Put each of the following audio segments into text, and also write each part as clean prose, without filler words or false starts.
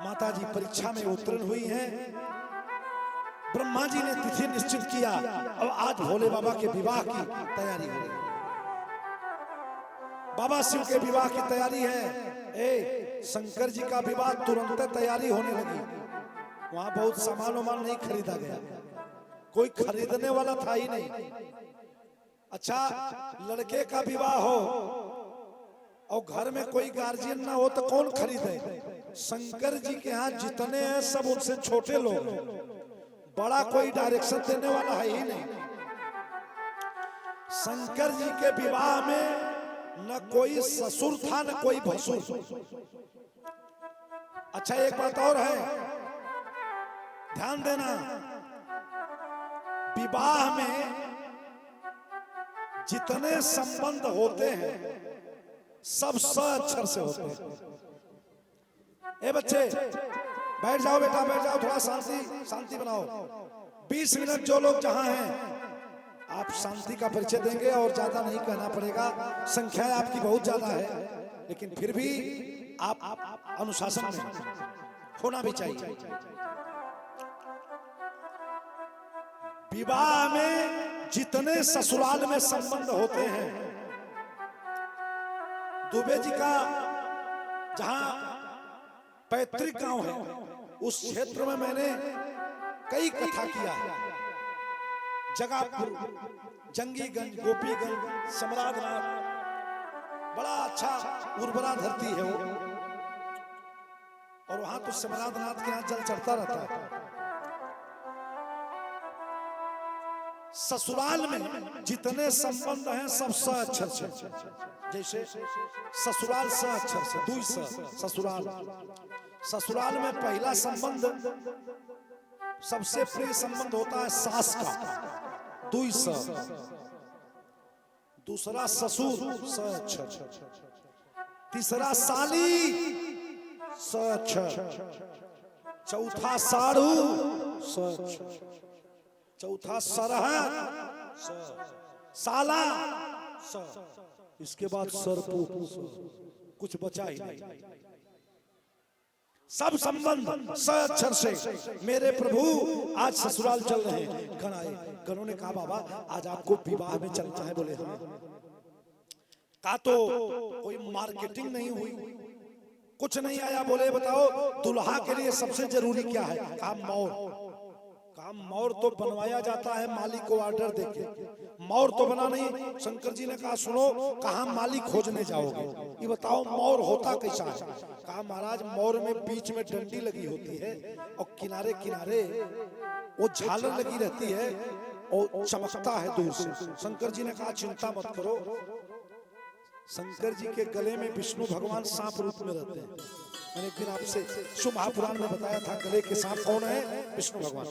माता जी परीक्षा में उत्तीर्ण हुई हैं। ब्रह्मा जी ने तिथि निश्चित किया। अब आज भोले बाबा के विवाह की तैयारी हो रही है। बाबा शिव के विवाह की तैयारी है। शंकर जी का विवाह तुरंत तैयारी होने लगी। वहां बहुत सामान वामान नहीं खरीदा गया, कोई खरीदने वाला था ही नहीं। अच्छा, लड़के का विवाह हो और घर में कोई गार्जियन ना हो तो कौन खरीदे? शंकर जी के यहाँ जितने हैं सब उनसे छोटे लोग, बड़ा कोई डायरेक्शन देने वाला है ही नहीं। शंकर जी के विवाह में न कोई ससुर था न कोई भसुर। अच्छा, एक बात और है, ध्यान देना, विवाह में जितने संबंध होते हैं सब स अक्षर से होते हैं। ए बच्चे बैठ जाओ, बेटा बैठ जाओ, थोड़ा शांति बनाओ। 20 मिनट जो लोग जहां हैं आप शांति का परिचय देंगे और ज्यादा नहीं कहना पड़ेगा। संख्या आपकी बहुत ज्यादा है, लेकिन फिर भी आप अनुशासन में होना भी चाहिए। विवाह में जितने ससुराल में संबंध होते हैं, दुबे जी का जहां पैतृक गांव है उस क्षेत्र में मैंने कई कथा किया है। जगापुर, जंगीगंज, गोपीगंज, समराधनाथ, बड़ा अच्छा उर्वरा धरती है वो। और वहां तो समराधनाथ के यहाँ जल चढ़ता रहता है। ससुराल में जितने संबंध हैं सब स अक्षर से, जैसे ससुराल स अक्षर से, दुई स ससुराल। ससुराल में पहला संबंध, सबसे प्रिय संबंध होता है सास का, दुई स। दूसरा ससुर स अक्षर, तीसरा साली स अक्षर, चौथा साढ़ू स अक्षर, चौथा सरहद साला स, इसके बाद सरपू, कुछ बचा ही नहीं। सब संबंध स अक्षर से। मेरे प्रभु आज ससुराल चल रहे हैं। गण आए, गणों ने कहा बाबा आज आपको विवाह में चलना है। बोले हाँ। कहा तो कोई मार्केटिंग नहीं हुई, कुछ नहीं आया। बोले बताओ दुल्हा के लिए सबसे जरूरी क्या है? कहा मौर। कहा मौर तो बनवाया जाता है मालिक को ऑर्डर देके, मौर तो बना नहीं। शंकर जी ने कहा सुनो, कहा मालिक खोजने जाओगे, ये बताओ मौर होता कैसा है? कहा महाराज मौर में बीच में डंडी लगी होती है और किनारे किनारे वो झालर लगी रहती है और चमकता है दूर से। शंकर जी ने कहा चिंता मत करो, शंकर जी के गले में विष्णु भगवान सांप रूप में रहते हैं। मैंने एक दिन आपसे शिव महापुराण में बताया था, गले के सांप कौन है? विष्णु भगवान।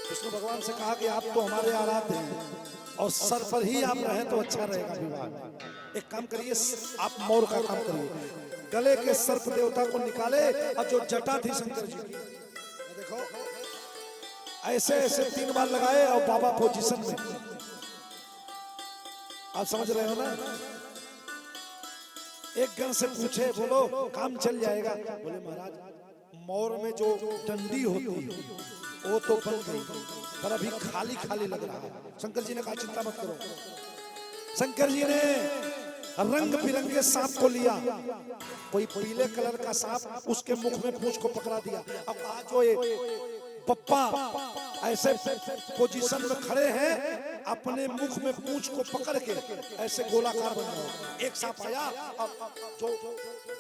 विष्णु भगवान से कहा कि आप तो हमारे आराध्य हैं और सर पर ही आप रहें तो अच्छा रहेगा विवाह। एक काम करिए, आप मौर का काम करिए, गले के सर्प देवता को निकाले और जो जटा थी शंकर जी की, देखो ऐसे ऐसे 3 बार लगाए और बाबा पोजीशन में। आप समझ रहे हो ना? एक गण से पूछे, बोलो काम चल जाएगा? बोले महाराज मौर में जो डंडी होती है वो तो बन गई, पर अभी खाली खाली लग रहा है। शंकर जी ने कहा चिंता मत करो। शंकर जी ने रंग बिरंगे सांप को लिया, कोई पीले कलर का सांप, उसके मुख में पूंछ को पकड़ा दिया। अब कहा जो ये पप्पा ऐसे पोजीशन में खड़े हैं, अपने मुख में पूंछ को पकड़ के ऐसे गोलाकार बन रहा है। एक सांप आया, जो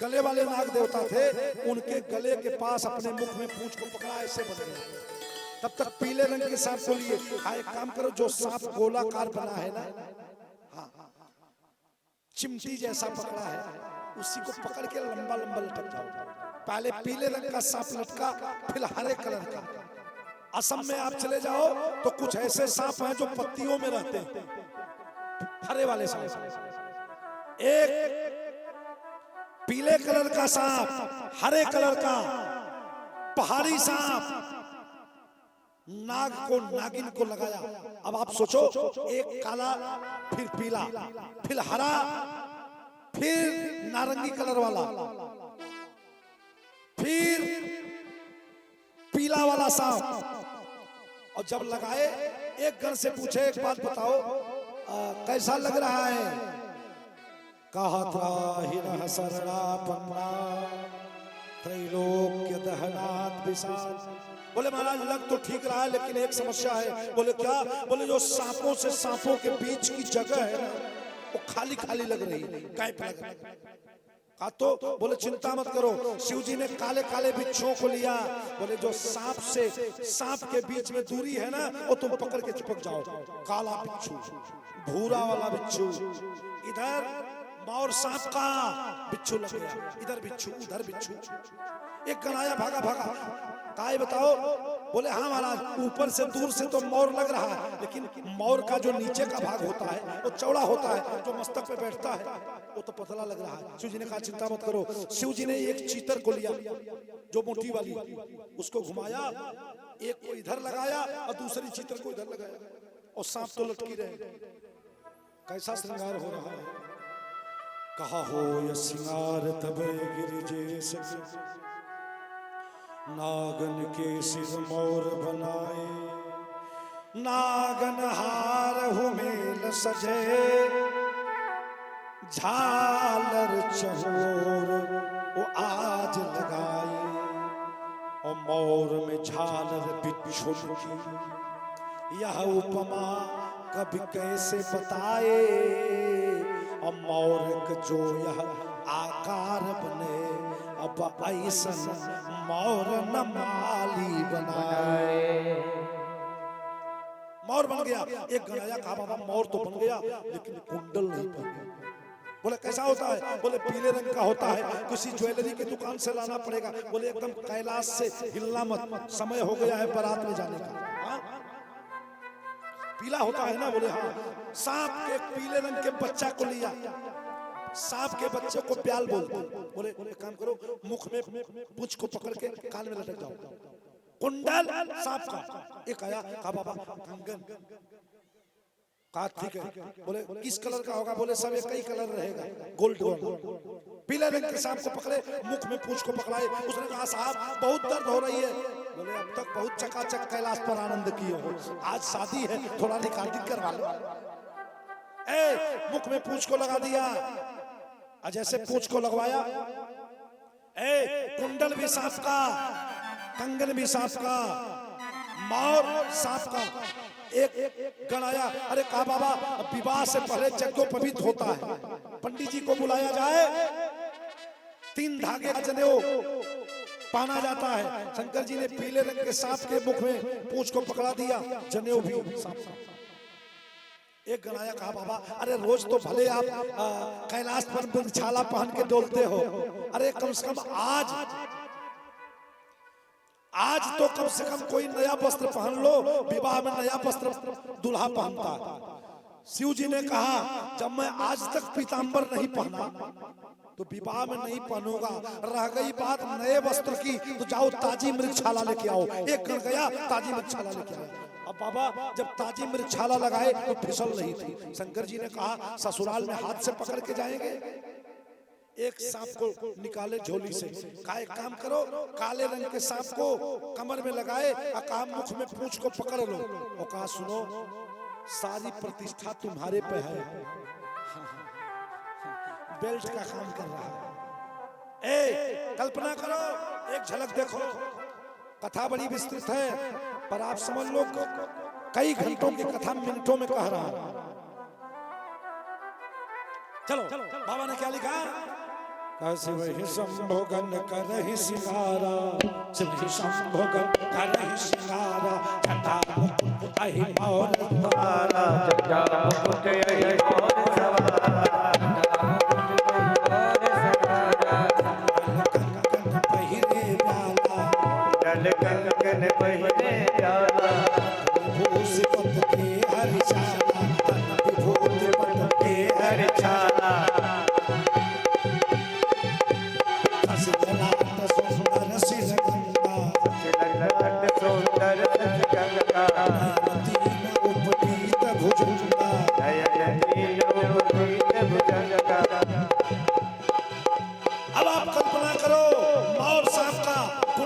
गले वाले नाग देवता थे उनके गले के पास अपने मुख में पूंछ को पकड़ा, ऐसे बन गया। तब तक पीले रंग के सांप को लिए, हाँ एक काम करो, जो सांप गोलाकार बना है ना, हाँ चिमटी जैसा पकड़ा है, उसी को पकड़ के लंबा लंबा लटक जाओ। पहले पीले रंग का सांप लटका, फिर हरे कलर का। असम में आप चले जाओ तो कुछ ऐसे सांप हैं जो पत्तियों में रहते हैं, हरे वाले सांप। एक पीले कलर का सांप, हरे कलर का पहाड़ी सांप नाग को, नागिन को लगाया। अब आप सोचो, एक काला, फिर पीला, फिर हरा, फिर नारंगी कलर वाला, फिर पीला वाला सांप। और जब लगाए एक गण से पूछे एक बात बताओ कैसा लग रहा है? कहा त्राहिण शरणा पन्ना त्रैलोक्य दहनात् विशाल। बोले महाराज लग तो ठीक रहा है लेकिन एक समस्या है। बोले क्या? बोले जो सांपों से सांपों के बीच की जगह है ना वो खाली खाली लग रही है, गैप लग रहा है। कहा तो बोले चिंता मत करो, शिव जी ने काले काले बिच्छुओं को लिया। बोले जो सांप से सांप के बीच में दूरी है ना वो तुम पकड़ के चिपक जाओ। काला बिच्छू, भूरा वाला बिच्छू, इधर और सांप का बिच्छू लग गया, इधर बिच्छू उधर बिच्छू। एक गण आया भागा भागा, काय बताओ? बोले हाँ महाराज ऊपर से दूर से तो मोर लग रहा है लेकिन मोर का जो नीचे का भाग होता है वो चौड़ा होता है, जो मस्तक पे बैठता है वो तो पतला लग रहा है। शिव जी ने कहा चिंता मत करो। शिव जी ने एक चीतर को लिया जो मोटी वाली, उसको घुमाया, एक को इधर लगाया और दूसरी चीतर को इधर लगाया और सांप तो लटकी रहे। कैसा श्रृंगार हो रहा है? कहा हो यह श्रृंगार तब गिरिजेश नागन के सिर मोर बनाए, नागन हार हुमेल सजे, झालर चहोर वो आज लगाए। और मोर में झालर बिच्छू की यह उपमा कभी कैसे बताए। और मोर जो यह आकार बने अब ऐसा मोर न माली बनाए। मोर बन गया। एक गणाया कहा बाबा मोर तो बन गया लेकिन कुंडल नहीं बन गया। बोले कैसा होता है? बोले पीले रंग का होता है, किसी ज्वेलरी की दुकान से लाना पड़ेगा। बोले एकदम कैलाश से हिलना मत, समय हो गया है बारात में जाने का। पीला होता है ना? बोले हाँ। सांप के पीले रंग के बच्चा को लिया, सांप के बच्चे को प्याल बोलते। बोले एक काम करो मुख में पूंछ को पकड़ के कान में लटक जाओ। कुंडल सांप का। एक आया कहा बाबा कंगन। कहा ठीक है। बोले किस कलर का होगा? बोले सब एक ही कलर रहेगा, गोल्ड गोल्ड। पीले रंग के सांप को पकड़े, मुख में पूंछ को पकड़ाए। उसने कहा साहब बहुत दर्द हो रही है। बोले अब तक बहुत चकाचक कैलाश पर आनंद किए हो, आज शादी है थोड़ा निकाल करवा लो। मुख में पूंछ को लगा दिया, जैसे पूंछ को लगवाया कुंडल भी सांप का, कंगन भी सांप का, मोर सांप का। एक गण आया, अरे कहा बाबा विवाह से पहले यज्ञोपवीत होता है, पंडित जी को बुलाया जाए, 3 धागे का जनेऊ पाना जाता है। शंकर जी ने पीले रंग के सांप के मुख में पूंछ को पकड़ा दिया, जनेऊ भी सांप का। एक गण आया, कहा बाबा अरे रोज तो भले आप कैलाश पर छाला पहन के डोलते हो, अरे कम से कम आज तो कम से कम कोई नया वस्त्र पहन लो, विवाह में नया वस्त्र दूल्हा पहनता है। शिव जी ने कहा जब मैं आज तक पीतांबर नहीं पहना तो विवाह में नहीं पहनूंगा। रह गई बात नए वस्त्र की तो जाओ ताजी मृगछाला लेके आओ। एक गण गया ताजी मृगछाला लेके आया। अब बाबा जब ताजी मृगछाला लगाए तो फिसल रही थी। शंकर जी ने कहा ससुराल में हाथ से पकड़ के जाएंगे। एक सांप को निकाले झोली से, कहा एक काम करो काले रंग के सांप को कमर में लगाए और कहा मुख में पूंछ को पकड़ लो और कहा सुनो सारी प्रतिष्ठा तुम्हारे पे है। बेल्ट का काम कर रहा है। कल्पना करो, एक झलक देखो। कथा बड़ी विस्तृत है पर आप समझ लो कई घंटों की कथा मिनटों में कह रहा है। चलो बाबा ने क्या लिखा? शिव शंभोगन करहि सिंगारा, शिव शंभोगन करहि सिंगारा, जटा मुकुट अहि मोर सवारा, जटा मुकुट अहि मोर सवारा, कंगन पहिरे प्याला, गल कंगन पहिरे प्याला, विभूषि पट के हरिशाला, विभूषि पट के हरिशाला, उपटीत भुजंगा,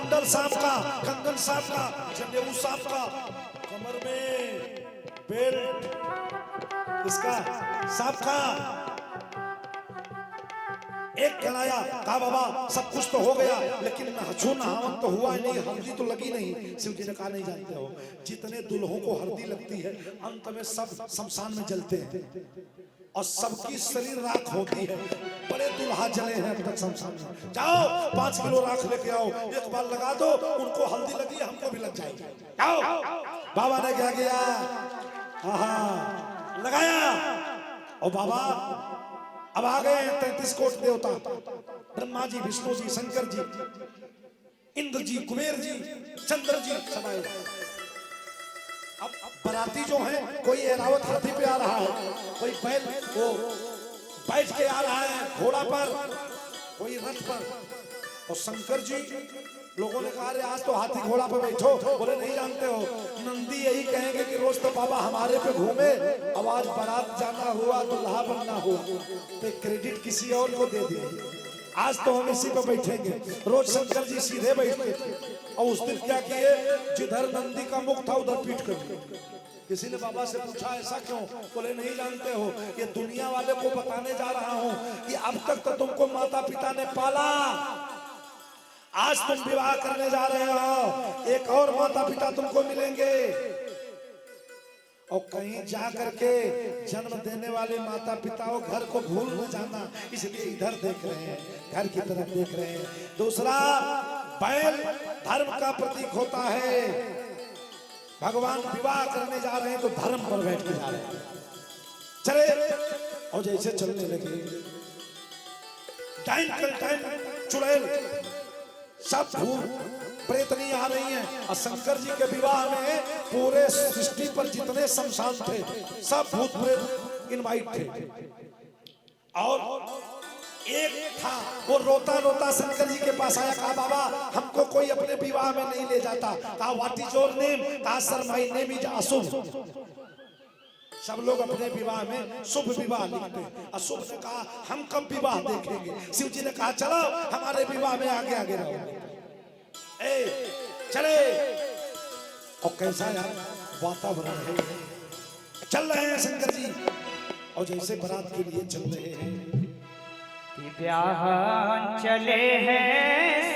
कुंडल सांप का, कंगन सांप का, जनेऊ सांप का, कमर में बेल्ट इसका सांप का। एक कहलाया, कहा बाबा सब कुछ तो हो गया लेकिन नहावन तो हुआ नहीं, हल्दी तो लगी नहीं। शिव जी ने कहा नहीं जानते हो, जितने दुल्हों को हल्दी लगती है अंत में सब शमशान में जलते हैं और सबकी शरीर राख होती है। बड़े दुल्हा जले हैं अब तक शमशान में। जाओ 5 किलो राख लेके आओ, एक बार लगा दो, उनको हल्दी लगी हमको भी लग जाएगी। जाओ। बाबा ने क्या किया, लगाया और बाबा अब आ गए 33 कोट देवता, ब्रह्मा जी, विष्णु जी, शंकर जी, इंद्र जी, कुबेर जी, चंद्र जी सब आए। अब बराती जो है, कोई एरावत हाथी पे आ रहा है, कोई बैल वो बैठ के आ रहा है घोड़ा पर, कोई रथ पर। और शंकर जी, लोगों ने कहा आज तो हाथी घोड़ा पर बैठो, बोले नहीं जानते हो, नंदी यही कहेंगे कि रोज तो बाबा हमारे पे घूमे, अब आज बारात जाना हुआ, दुल्हा बनना हुआ, तो क्रेडिट किसी और को दे दिए, आज तो हम इसी पे बैठेंगे। रोज शंकर जी सीधे बैठते थे और उस दिन क्या किए, जिधर नंदी का मुख था उधर पीठ कर दिया। किसी ने बाबा से पूछा ऐसा क्यों, बोले नहीं जानते हो, ये दुनिया वाले को बताने जा रहा हूं कि अब तक तो तुमको माता पिता ने पाला, आज तुम विवाह करने जा रहे हो, एक और माता पिता तुमको मिलेंगे और कहीं जा करके जन्म देने वाले माता पिताओं घर को भूल न जाना, इसलिए इधर देख रहे हैं, घर की तरफ देख रहे हैं। दूसरा, बैल धर्म का प्रतीक होता है, भगवान विवाह करने जा रहे हैं तो धर्म पर बैठ के जा रहे हैं। चले और जैसे चलने लगे, टाइम चुड़ैल सब भूत प्रेतनी आ रही हैं और शंकर जी के विवाह में पूरे सृष्टि पर जितने शमशान थे सब भूत प्रेत इनवाइट थे। और एक था वो रोता रोता शंकर जी के पास आया, कहा बाबा हमको कोई अपने विवाह में नहीं ले जाता। कहा व्हाट इज योर नेम, कहा सर माय नेम इज अशुभ। सब लोग अपने विवाह में शुभ विवाह लिखते हैं, अशुभ ने कहा हम कब विवाह देखेंगे। शिव जी ने कहा चलो हमारे विवाह में आगे आगे रहो, चले। और कैसा यार वातावरण है, चल रहे हैं शंकर जी और जैसे बारात के लिए चल रहे हैं, ब्याह चले हैं